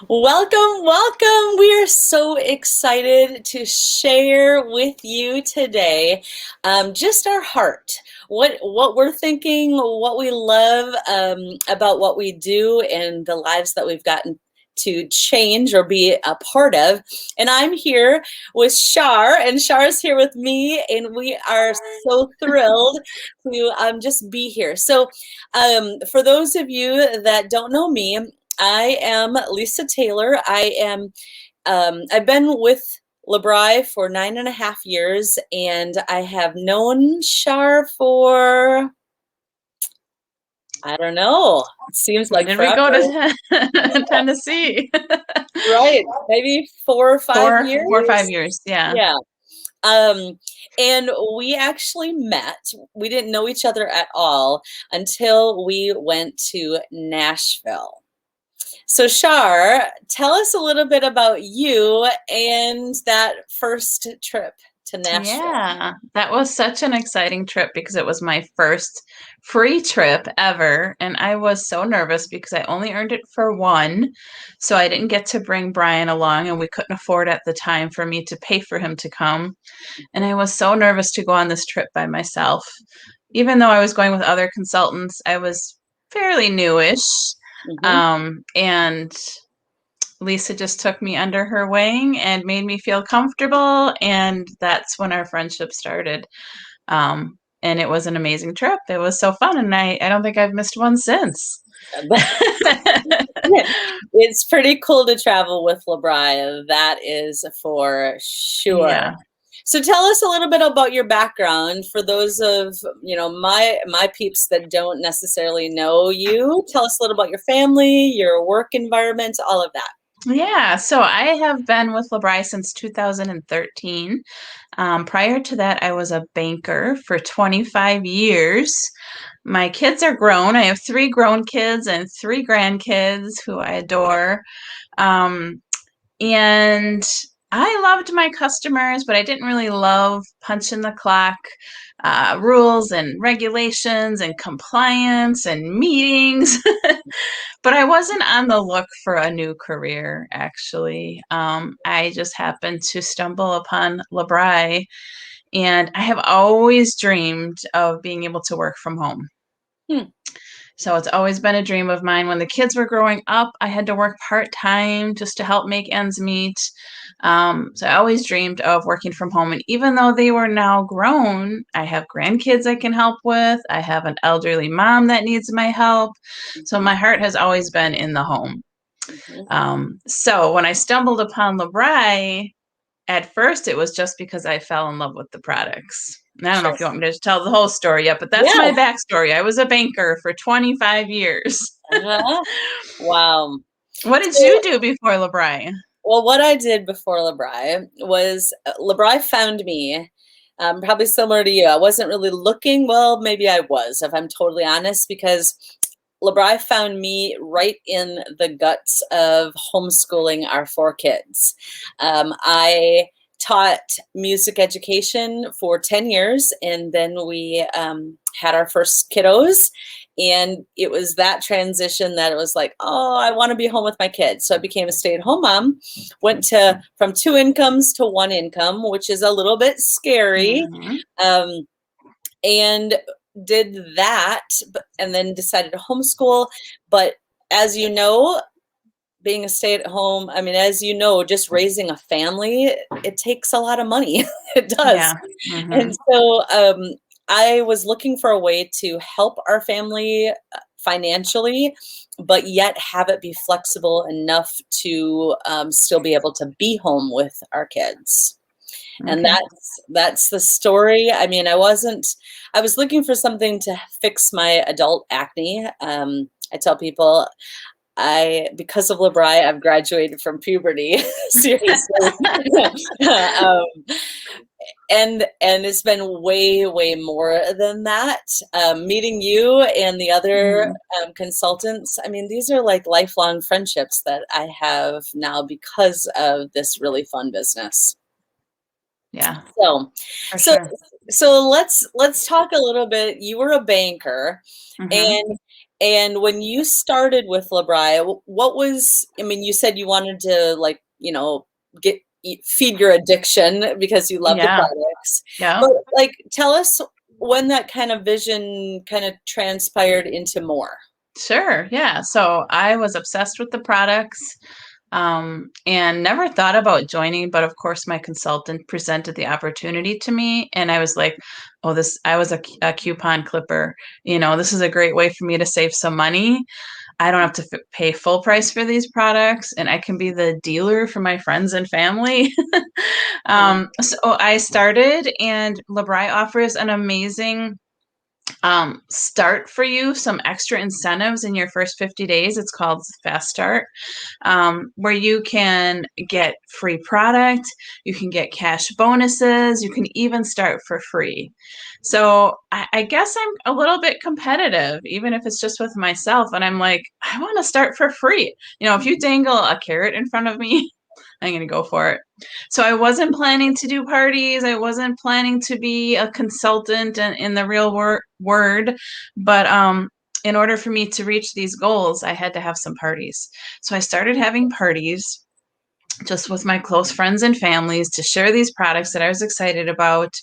Welcome, welcome. We are so excited to share with you today just our heart, what we're thinking, what we love about what we do and the lives that we've gotten to change or be a part of. And I'm here with Shar, and Shar's here with me, and we are so thrilled to just be here. So, for those of you that don't know me, I am Lisa Taylor. I've been with BRI for 9.5 years, and I have known Shar for, I don't know, it seems When like did we forever. go to Tennessee? Right, maybe 4 or 5 Four or five years. years. Yeah. Yeah. Um, and we actually met. We didn't know each other at all until we went to Nashville. So, Shar, tell us a little bit about you and that first trip to Nashville. Yeah, that was such an exciting trip because it was my first free trip ever. And I was so nervous because I only earned it for one. So I didn't get to bring Brian along, and we couldn't afford at the time for me to pay for him to come. And I was so nervous to go on this trip by myself. Even though I was going with other consultants, I was fairly newish. Hmm. And Lisa just took me under her wing and made me feel comfortable. And that's when our friendship started. And it was an amazing trip. It was so fun. And I don't think I've missed one since. It's pretty cool to travel with LeBri, that is for sure. Yeah. So tell us a little bit about your background for those of, my peeps that don't necessarily know you. Tell us a little about your family, your work environment, all of that. Yeah, so I have been with LeBri since 2013. Prior to that, I was a banker for 25 years. My kids are grown. I have three grown kids and three grandkids who I adore. Um, and I loved my customers, but I didn't really love punching the clock rules and regulations and compliance and meetings. But I wasn't on the look for a new career, actually. I just happened to stumble upon LeBri, and I have always dreamed of being able to work from home. Hmm. So it's always been a dream of mine. When the kids were growing up, I had to work part time just to help make ends meet. So I always dreamed of working from home. And even though they were now grown, I have grandkids I can help with. I have an elderly mom that needs my help. So Mhm. my heart has always been in the home. Mhm. So when I stumbled upon LeBri, at first it was just because I fell in love with the products. And I don't know Sure. if you want me to tell the whole story yet, but that's my Yeah. backstory. I was a banker for 25 years. Uh-huh. Wow. What did So, you do before LeBri? well, what I did before LeBri was LeBri found me, probably similar to you. I wasn't really looking. Well, maybe I was, if I'm totally honest, because LeBri found me right in the guts of homeschooling our four kids. I taught music education for 10 years, and then we had our first kiddos. And it was that transition that it was like, oh, I want to be home with my kids. So I became a stay-at-home mom, went to from two incomes to one income, which is a little bit scary. Mm-hmm. Um, and did that, and then decided to homeschool. But as you know, being a stay-at-home, I mean, as you know, just raising a family, it takes a lot of money. It does. Yeah. Mm-hmm. And so I was looking for a way to help our family financially, but yet have it be flexible enough to still be able to be home with our kids. And Okay. that's the story. I mean, I was looking for something to fix my adult acne. I tell people because of LeBri, I've graduated from puberty. Seriously. um, and it's been way, way more than that. Meeting you and the other Mm-hmm. consultants, I mean, these are like lifelong friendships that I have now because of this really fun business. Yeah, So, for so, sure. so let's talk a little bit. You were a banker, Mm-hmm. and And when you started with LeBri, what was, I mean, you said you wanted to like, get feed your addiction because you love the Yeah. products. Yeah. But like tell us when that kind of vision kind of transpired into more. Sure. Yeah. So I was obsessed with the products, and never thought about joining, but of course, my consultant presented the opportunity to me, and I was like, oh, I was a coupon clipper. This is a great way for me to save some money. I don't have to pay full price for these products, and I can be the dealer for my friends and family. So I started, and LeBri offers an amazing start for you, some extra incentives in your first 50 days. It's called Fast Start, where you can get free product, you can get cash bonuses, you can even start for free. So I guess I'm a little bit competitive, even if it's just with myself. And I'm like, I want to start for free. If you dangle a carrot in front of me, I'm going to go for it. So I wasn't planning to do parties. I wasn't planning to be a consultant in the real word. But in order for me to reach these goals, I had to have some parties. So I started having parties just with my close friends and families to share these products that I was excited about.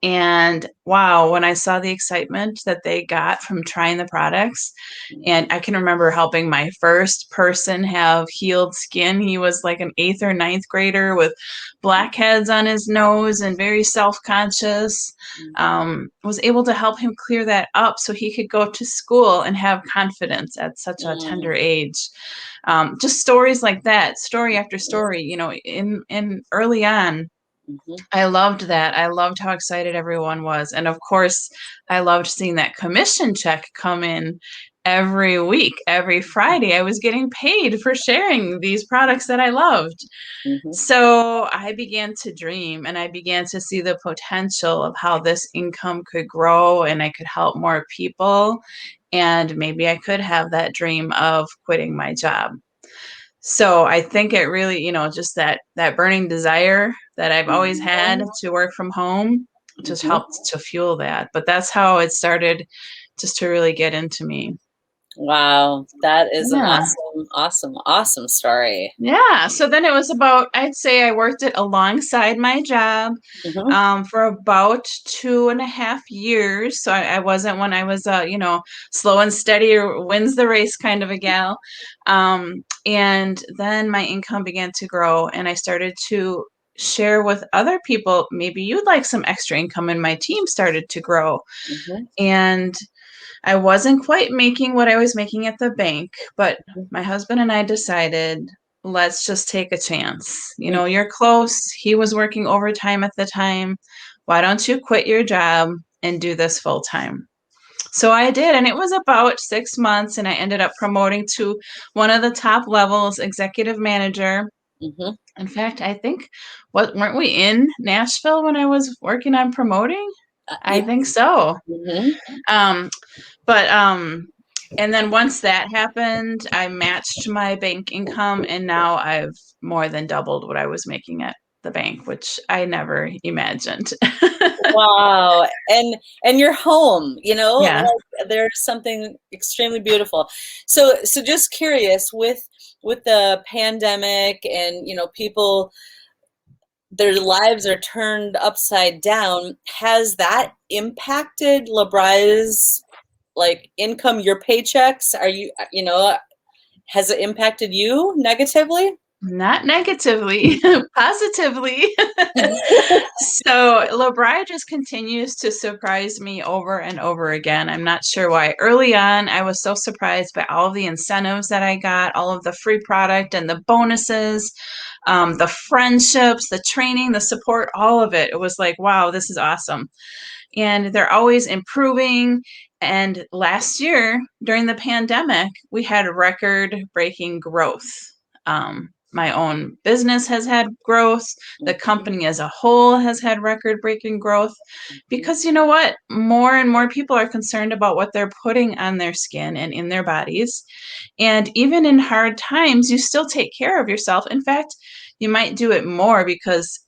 And wow, when I saw the excitement that they got from trying the products, and I can remember helping my first person have healed skin. He was like an eighth or ninth grader with blackheads on his nose and very self conscious. Was able to help him clear that up so he could go to school and have confidence at such a Mm-hmm. tender age. Just stories like that, story after story, in early on. Mm-hmm. I loved that. I loved how excited everyone was. And of course, I loved seeing that commission check come in every week, every Friday. I was getting paid for sharing these products that I loved. Mm-hmm. So I began to dream, and I began to see the potential of how this income could grow and I could help more people. And maybe I could have that dream of quitting my job. So I think it really, just that burning desire that I've always had Mm-hmm. to work from home just Mm-hmm. helped to fuel that. But that's how it started, just to really get into me. Wow, that is an Yeah. awesome, awesome, awesome story. Yeah. So then it was about, I'd say I worked it alongside my job, Mm-hmm. for about 2.5 years. So I wasn't, when I was, slow and steady or wins the race kind of a gal. And then my income began to grow, and I started to share with other people, maybe you'd like some extra income, and my team started to grow. Mm-hmm. And I wasn't quite making what I was making at the bank, but my husband and I decided, let's just take a chance. You're close. He was working overtime at the time. Why don't you quit your job and do this full time? So I did, and it was about 6 months, and I ended up promoting to one of the top levels, executive manager. Mm-hmm. In fact, I think, what, weren't we in Nashville when I was working on promoting? I Yeah. think so. Mm-hmm. Um, but and then once that happened, I matched my bank income, and now I've more than doubled what I was making at the bank, which I never imagined. Wow. And you're home, Yeah. like there's something extremely beautiful. So just curious with the pandemic and people their lives are turned upside down, has that impacted LeBri's like income, your paychecks? Are you, has it impacted you negatively? Not negatively, positively. So LeBri just continues to surprise me over and over again. I'm not sure why. Early on, I was so surprised by all of the incentives that I got, all of the free product and the bonuses, the friendships, the training, the support, all of it. It was like, wow, this is awesome. And they're always improving. And last year, during the pandemic, we had record breaking growth. My own business has had growth. The Mhm, company as a whole has had record breaking growth, mhm, because you know what? More and more people are concerned about what they're putting on their skin and in their bodies. And even in hard times, you still take care of yourself. In fact, you might do it more because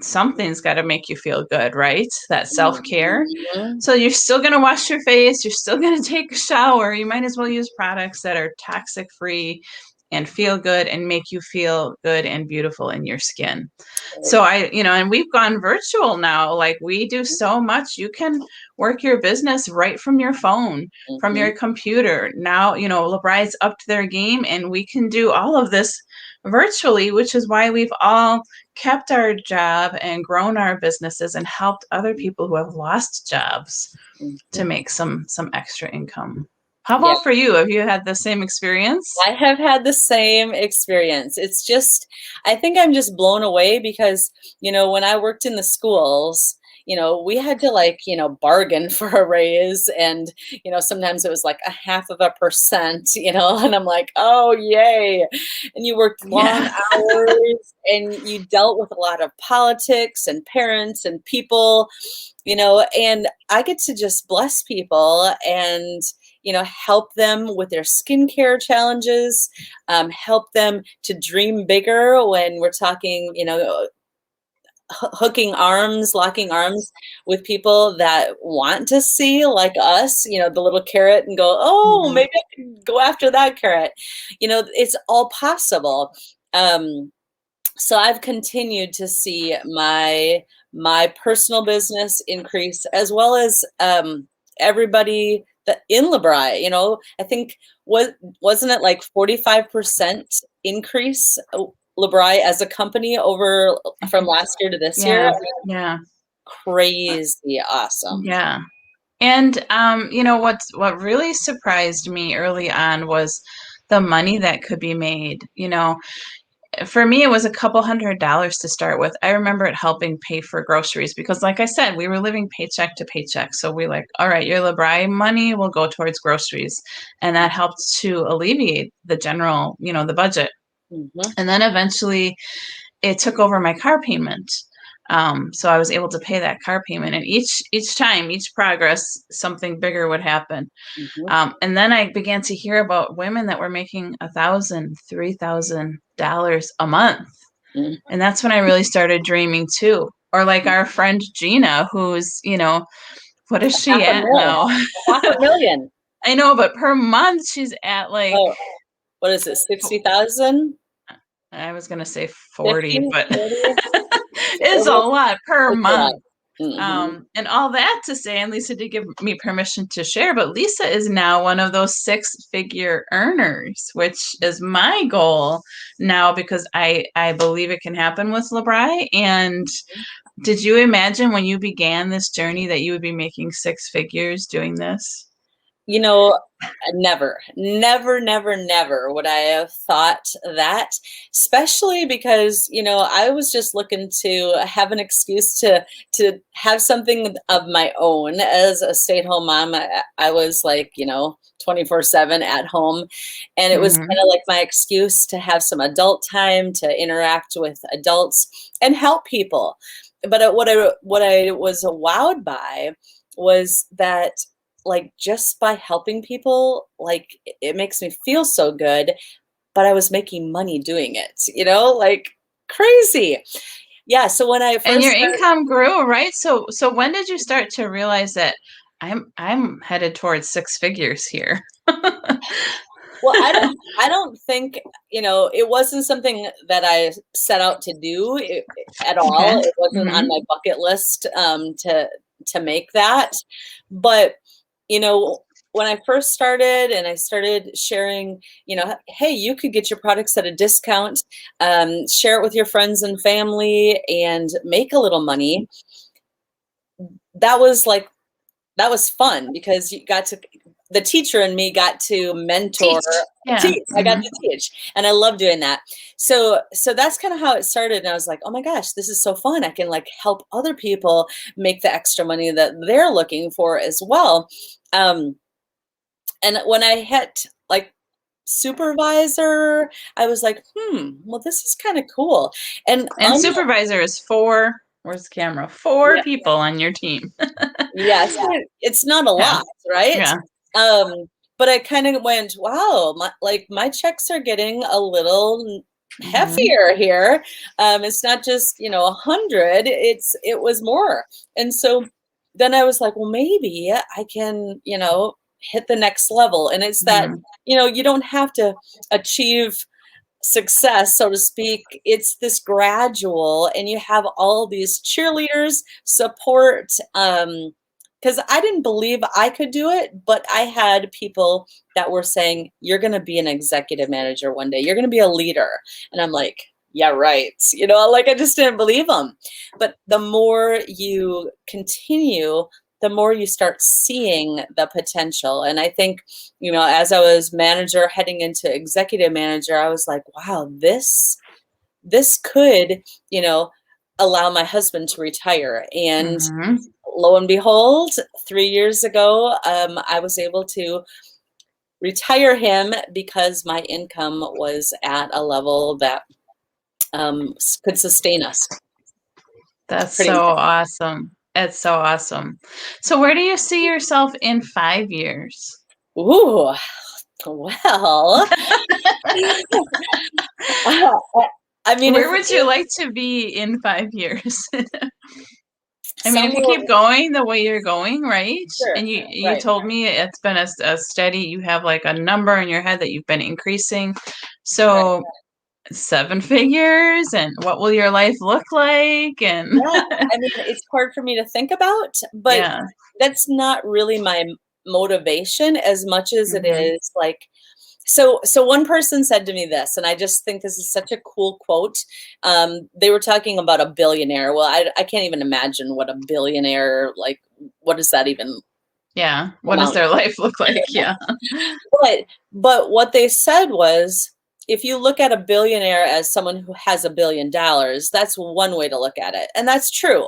something's got to make you feel good, right? That self-care. Mhm. So you're still going to wash your face, you're still going to take a shower. You might as well use products that are toxic free and feel good and make you feel good and beautiful in your skin. So and we've gone virtual now. Like we do so much. You can work your business right from your phone, from Mhm. your computer. Now, LeBri's upped their game and we can do all of this virtually, which is why we've all kept our job and grown our businesses and helped other people who have lost jobs to Mhm. make some extra income. How Yeah. about for you? Have you had the same experience? I have had the same experience. It's just, I think I'm just blown away because, when I worked in the schools, we had to like, bargain for a raise. And, sometimes it was like a half of a percent, and I'm like, oh, yay. And you worked long Yeah. hours and you dealt with a lot of politics and parents and people, and I get to just bless people and help them with their skincare challenges, help them to dream bigger when we're talking, hooking arms, locking arms with people that want to see like us, the little carrot and go, oh, Mhm. maybe I can go after that carrot. It's all possible. So I've continued to see my personal business increase as well as everybody that in LeBri. I think wasn't it like 45% increase LeBri as a company over I from think last year to this year? yeah. I mean, Yeah. crazy awesome. Yeah. And what really surprised me early on was the money that could be made. For me, it was a couple $100s to start with. I remember it helping pay for groceries because, like I said, we were living paycheck to paycheck. So we like, all right, your LeBri money will go towards groceries, and that helped to alleviate the general, the budget. Hmm. And then eventually, it took over my car payment. So I was able to pay that car payment, and each time, each progress, something bigger would happen. Hmm. And then I began to hear about women that were making $1,000, $3,000 a month, and that's when I really started dreaming too. Or like our friend Gina, who's what is Half she a at mil, now? half a million. I know, but per month she's at like Oh, what is it? 60,000, I was gonna say 40, 50, but 40? it's a lot per It's a lot. month. Hmm. And all that to say, and Lisa did give me permission to share, but Lisa is now one of those six-figure earners, which is my goal now because I believe it can happen with LeBri. And did you imagine when you began this journey that you would be making six figures doing this? You know, never, never, never, never would I have thought that, especially because, I was just looking to have an excuse to have something of my own as a stay-at-home mom. I was like, 24/7 at home. And it was Hmm. kind of like my excuse to have some adult time to interact with adults and help people. But what I was wowed by was that like just by helping people, like it makes me feel so good, but I was making money doing it, like crazy. Yeah. So when I And first your started, income grew, right? So when did you start to realize that I'm headed towards six figures here? well, I don't think, it wasn't something that I set out to do at Okay. all. It wasn't on Hmm. my bucket list to make that. But, when I first started and I started sharing, hey, you could get your products at a discount, share it with your friends and family and make a little money. That was like that was fun because you got to the teacher and me got to mentor, Teach. Yeah. teach. I got Hmm. to teach, and I love doing that. So that's kind of how it started. And I was like, oh my gosh, this is so fun. I can like help other people make the extra money that they're looking for as well. Um, and when I hit like supervisor, I was like, well, this is kind of cool. And And supervisor is four. Where's the camera? Four yeah, people on your team. yes, it's not a Yeah. lot, right? Yeah. Um, but I kind of went, wow, my checks are getting a little Mhm. heftier here. It's not just, 100, it was more. And so then I was like, well, maybe I can, hit the next level. And it's that, Mhm. you don't have to achieve success, so to speak. It's this gradual, and you have all these cheerleaders, support. Because I didn't believe I could do it, but I had people that were saying, "You're going to be an executive manager one day. You're going to be a leader," and I'm like, "Yeah, right." Like I just didn't believe them. But the more you continue, the more you start seeing the potential. And I think, as I was manager heading into executive manager, I was like, wow, this could, you know, allow my husband to retire. And Mhm. lo and behold, 3 years ago, I was able to retire him because my income was at a level that could sustain us. It's That's pretty so amazing. awesome. It's so awesome. So where do you see yourself in 5 years? Ooh, well, uh, I mean, Where if would you like to be in 5 years? I mean, if you somewhere, keep going the way you're going, right? sure, And you right, told me it's been a steady, you have like a number in your head that you've been increasing. right. So 7 figures, and what will your life look like? And Yeah, I mean, it's hard for me to think about, but yeah. that's not really my motivation as much as it Hmm. is like, so one person said to me this, and I just think this is such a cool quote. They were talking about a billionaire. Well, I can't even imagine what a billionaire, like, what does that even Yeah. What does amount their life look like? Yeah. but but what they said was, if you look at a billionaire as someone who has $1 billion, that's one way to look at it, and that's true.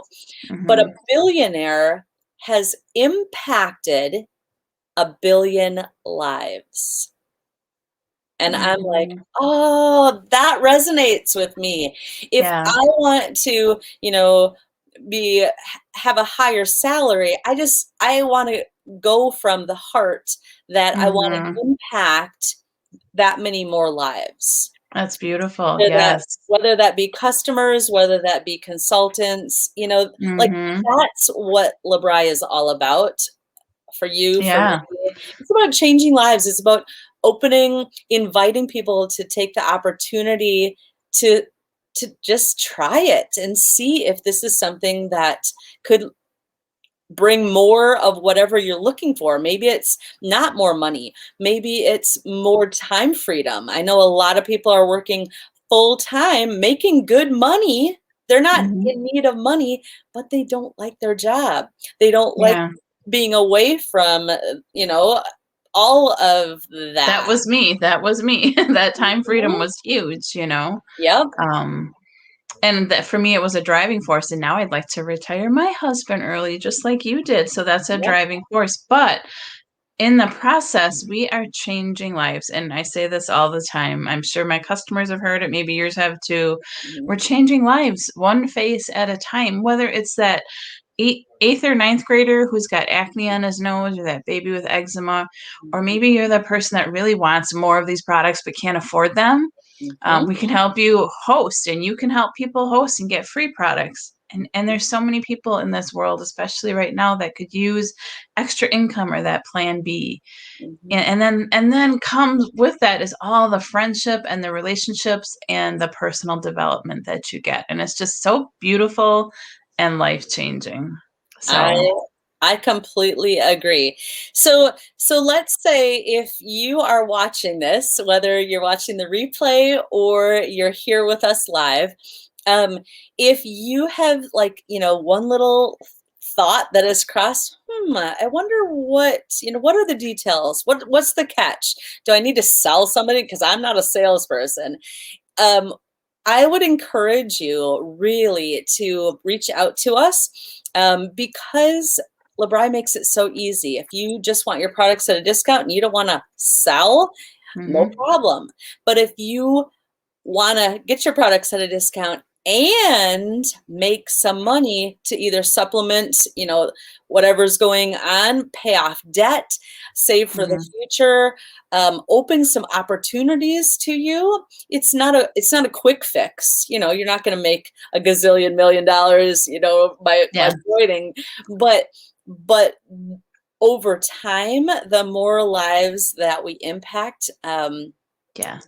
But a Hmm. billionaire has impacted a billion lives. And I'm like, Hmm. oh, that resonates with me. If Yeah. I want to, be have a higher salary, I want to go from the heart that I want Hmm. to impact that many more lives. That's beautiful. Whether that Yes. whether that be customers, whether that be consultants, like Hmm. that's what LeBri is all about. For you, for me. Yeah. It's about changing lives. It's about inviting people to take the opportunity to just try it and see if this is something that could bring more of whatever you're looking for. Maybe it's not more money. Maybe it's more time freedom. I know a lot of people are working full time, making good money. They're not Hmm. in need of money, but they don't like their job. They don't like Yeah. being away from, you know, all of That that. was me. That was me. That time freedom Mhm. was huge. Yep. Um, and that for me, it was a driving force. And now I'd like to retire my husband early, just like you did. So that's a Yep. driving force. But in the process, we are changing lives. And I say this all the time. I'm sure my customers have heard it. Maybe yours have too. Mhm. We're changing lives one face at a time, whether it's that eighth or ninth grader who's got acne on his nose, or that baby with eczema, or Mhm. maybe you're the person that really wants more of these products but can't afford them. Mhm. We can help you host, and you can help people host and get free products. And there's so many people in this world, especially right now, that could use extra income or that plan B. Mhm. And then comes with that is all the friendship and the relationships and the personal development that you get. And it's just so beautiful and life changing. I So, I completely agree. So let's say if you are watching this, whether you're watching the replay or you're here with us live, um, if you have, like, one little thought that has crossed, I wonder what are the details? What's the catch? Do I need to sell somebody? Because I'm not a salesperson. um, I would encourage you really to reach out to us, because LeBri makes it so easy. If you just want your products at a discount and you don't want to sell, no mhm, problem. But if you want to get your products at a discount and make some money to either supplement, whatever's going on, pay off debt, save for the Hmm. future, open some opportunities to you. It's not a quick fix. You're not going to make a gazillion $1 million, by Yeah. avoiding, but over time, the more lives that we impact, Yeah.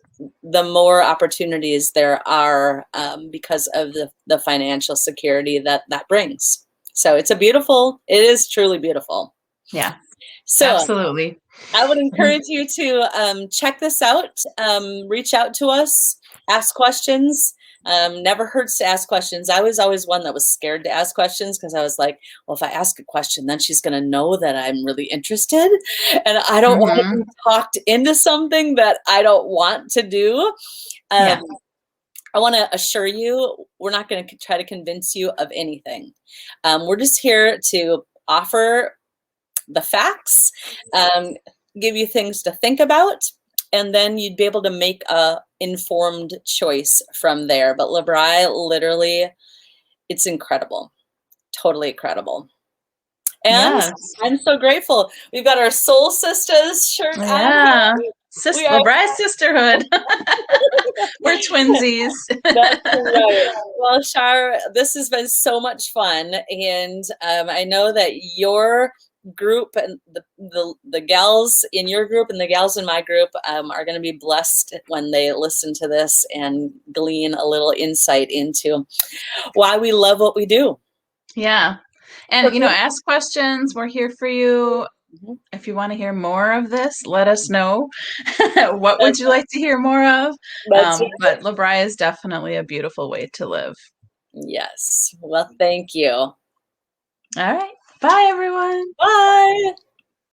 the more opportunities there are, because of the financial security that brings. So it is truly beautiful. Yeah. So Absolutely. I would encourage you to check this out, reach out to us, ask questions. Never hurts to ask questions. I was always one that was scared to ask questions because I was like, well, if I ask a question, then she's going to know that I'm really interested. And I don't want to Hmm. be talked into something that I don't want to do. Um, Yeah. I want to assure you, we're not going to try to convince you of anything. We're just here to offer the facts, um, give you things to think about, and then you'd be able to make a informed choice from there. But LeBri, literally, it's incredible, totally incredible. And Yes. I'm so grateful. We've got our Soul Sisters shirt on Yeah. here. We are. LeBri sisterhood. We're twinsies. That's right. Well, Shar, this has been so much fun, and I know that your group and the gals in your group and the gals in my group are going to be blessed when they listen to this and glean a little insight into why we love what we do. Yeah. So And, ask questions. We're here for you. Mhm. If you want to hear more of this, let us know. What would that's, you like to hear more of? that's But LeBri is definitely a beautiful way to live. yes. Well, thank you. All right. Bye, everyone. Bye.